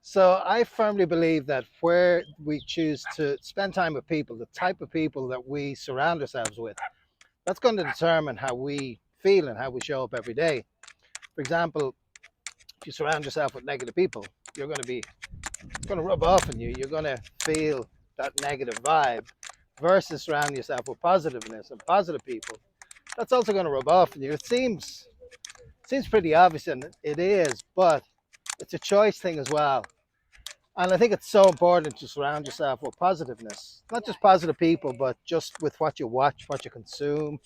So I firmly believe that where we choose to spend time with people, the type of people that we surround ourselves with, that's going to determine how we feel and how we show up every day. For example, if you surround yourself with negative people, you're going to be it's going to rub off on you. You're going to feel that negative vibe versus surrounding yourself with positiveness and positive people. That's also going to rub off on you. It seems pretty obvious, and it is, but it's a choice thing as well. And I think it's so important to surround yourself with positiveness, not just positive people, but just with what you watch, what you consume,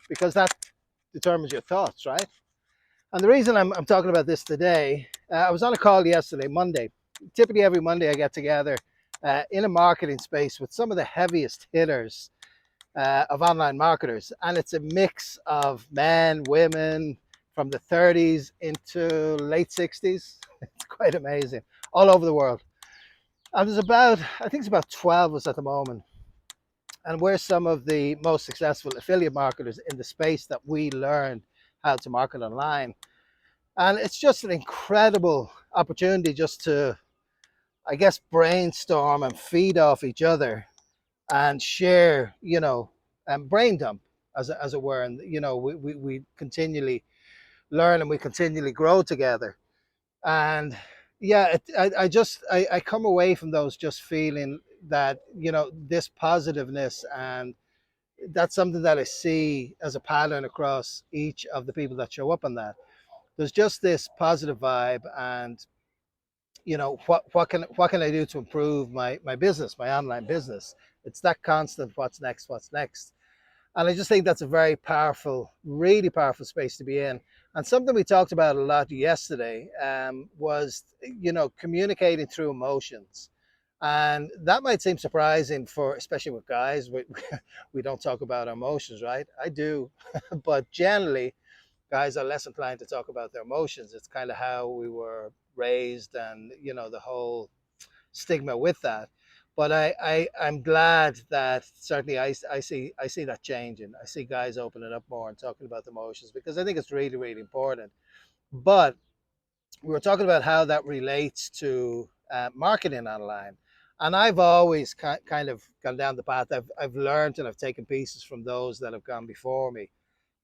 because that determines your thoughts, right? And the reason I'm talking about this today, I was on a call yesterday, Monday. Typically, every Monday, I get together in a marketing space with some of the heaviest hitters of online marketers. And it's a mix of men, women, from the 30s into late 60s. It's quite amazing, all over the world. And I think it's about 12 of us at the moment. And we're some of the most successful affiliate marketers in the space that we learned how to market online. And it's just an incredible opportunity just to, I guess, brainstorm and feed off each other and share, and brain dump, as it were. And, we continually learn and we continually grow together. And yeah, I come away from those just feeling that, this positiveness, and that's something that I see as a pattern across each of the people that show up on that. There's just this positive vibe, and what can I do to improve my business, my online business? It's that constant what's next. And I just think that's a very powerful, really powerful space to be in. And something we talked about a lot yesterday was, communicating through emotions. And that might seem surprising for, especially with guys, we don't talk about emotions, right? I do, but generally, guys are less inclined to talk about their emotions. It's kind of how we were raised, and the whole stigma with that. But I'm glad that certainly I see that changing. I see guys opening up more and talking about the emotions, because I think it's really, really important. But we were talking about how that relates to marketing online. And I've always kind of gone down the path. I've learned and I've taken pieces from those that have gone before me,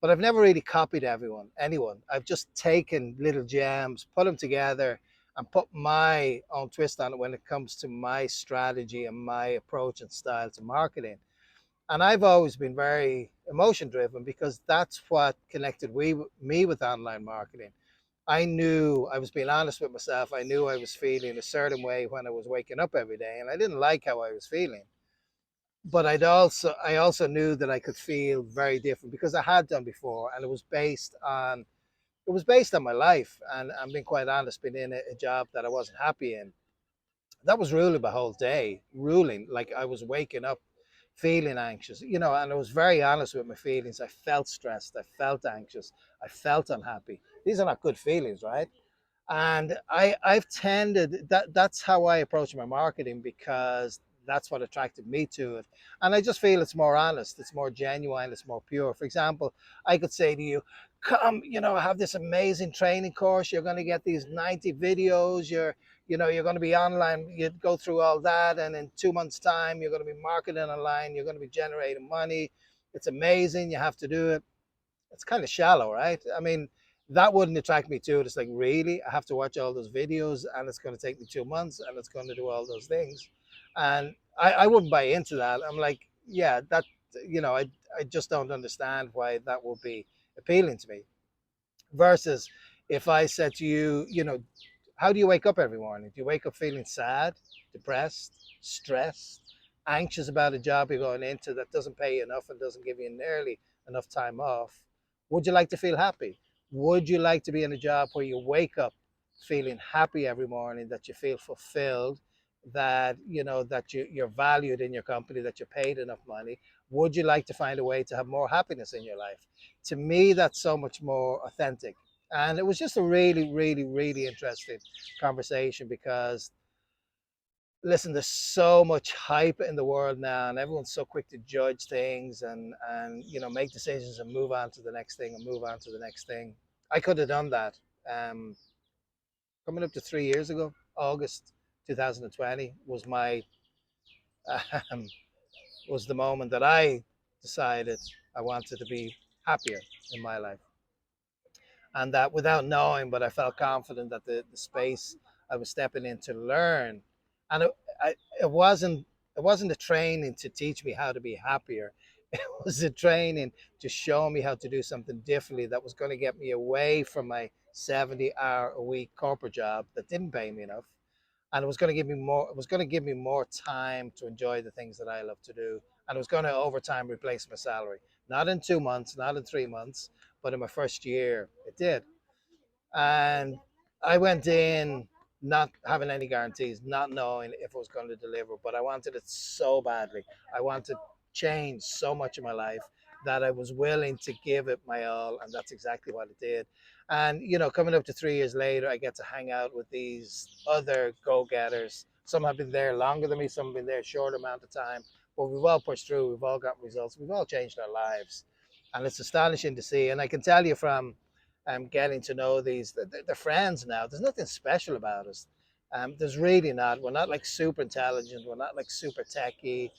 but I've never really copied anyone. I've just taken little gems, put them together, and put my own twist on it when it comes to my strategy and my approach and style to marketing. And I've always been very emotion driven, because that's what connected me with online marketing. I knew I was being honest with myself. I knew I was feeling a certain way when I was waking up every day, and I didn't like how I was feeling. But I also knew that I could feel very different, because I had done before, and it was based on my life. And I'm being quite honest, being in a job that I wasn't happy in, that was ruling my whole day, ruling. Like, I was waking up feeling anxious, and I was very honest with my feelings. I felt stressed, I felt anxious, I felt unhappy. These are not good feelings, right? And I've tended that's how I approach my marketing, because that's what attracted me to it. And I just feel it's more honest, it's more genuine, it's more pure. For example, I could say to you, come, I have this amazing training course. You're going to get these 90 videos. You're going to be online. You go through all that, and in 2 months' time, you're going to be marketing online. You're going to be generating money. It's amazing. You have to do it. It's kind of shallow, right? I mean, that wouldn't attract me to it. It's like, really, I have to watch all those videos, and it's going to take me 2 months, and it's going to do all those things, and I wouldn't buy into that. I'm like, yeah, that I just don't understand why that will be appealing to me. Versus if I said to you, how do you wake up every morning? Do you wake up feeling sad, depressed, stressed, anxious about a job you're going into that doesn't pay you enough and doesn't give you nearly enough time off? Would you like to feel happy? Would you like to be in a job where you wake up feeling happy every morning, that you feel fulfilled, that you're valued in your company, that you're paid enough money? Would you like to find a way to have more happiness in your life? To me, that's so much more authentic. And it was just a really, really, really interesting conversation, because listen, there's so much hype in the world now, and everyone's so quick to judge things, and make decisions and move on to the next thing and move on to the next thing. I could have done that coming up to 3 years ago. August 2020 was my um, was the moment that I decided I wanted to be happier in my life, and that without knowing, but I felt confident that the space I was stepping in to learn, and it wasn't a training to teach me how to be happier. It was a training to show me how to do something differently that was going to get me away from my 70-hour a week corporate job that didn't pay me enough, and it was going to give me more. It was going to give me more time to enjoy the things that I love to do, and it was going to over time replace my salary. Not in 2 months, not in 3 months, but in my first year, it did. And I went in not having any guarantees, not knowing if it was going to deliver, but I wanted it so badly. I wanted change so much in my life that I was willing to give it my all, and that's exactly what it did. And coming up to 3 years later, I get to hang out with these other go-getters. Some have been there longer than me, some have been there a short amount of time, but we've all pushed through, we've all got results, we've all changed our lives, and it's astonishing to see. And I can tell you from getting to know these, they're friends now. There's nothing special about us. There's really not. We're not like super intelligent. We're not like super techy.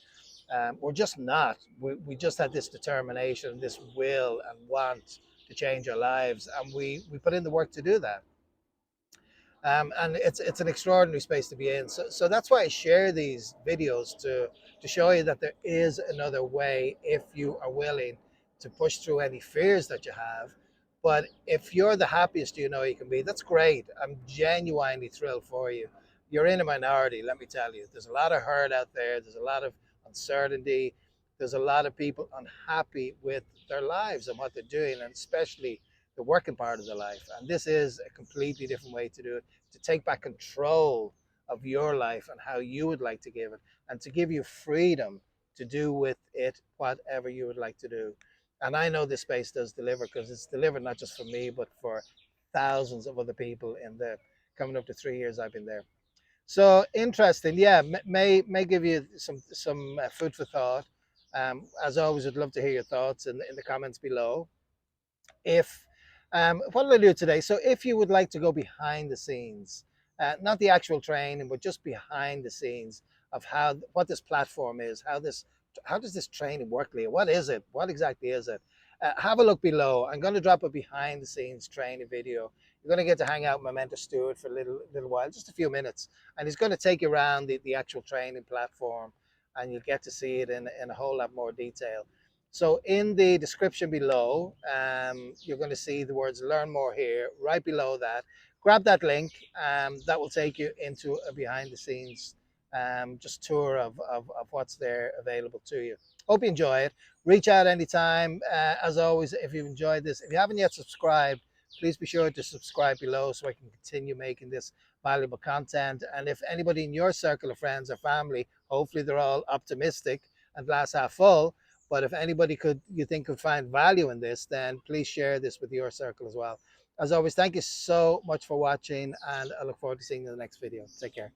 We're just not. We just had this determination, this will and want to change our lives, and we put in the work to do that. And it's an extraordinary space to be in. So that's why I share these videos to show you that there is another way if you are willing to push through any fears that you have. But if you're the happiest you can be, that's great. I'm genuinely thrilled for you. You're in a minority, let me tell you. There's a lot of hurt out there. There's a lot of uncertainty. There's a lot of people unhappy with their lives and what they're doing, and especially the working part of the life. And this is a completely different way to do it, to take back control of your life and how you would like to give it, and to give you freedom to do with it whatever you would like to do. And I know this space does deliver, because it's delivered not just for me, but for thousands of other people in the coming up to 3 years I've been there. So interesting, yeah. May give you some food for thought. As always, I'd love to hear your thoughts in the comments below. If What did I do today? So if you would like to go behind the scenes, not the actual training, but just behind the scenes of what this platform is, how does this training work, Leah? What is it? What exactly is it? Have a look below. I'm going to drop a behind the scenes training video. You're going to get to hang out with my mentor Stuart for a little while, just a few minutes, and he's going to take you around the actual training platform, and you'll get to see it in a whole lot more detail. So in the description below, you're going to see the words learn more here. Right below that, grab that link. That will take you into a behind the scenes just tour of what's there available to you. Hope you enjoy it. Reach out anytime. As always, if you've enjoyed this, if you haven't yet subscribed, please be sure to subscribe below so I can continue making this valuable content. And if anybody in your circle of friends or family, hopefully they're all optimistic and glass half full, but if anybody you think could find value in this, then please share this with your circle as well. As always, thank you so much for watching, and I look forward to seeing you in the next video. Take care.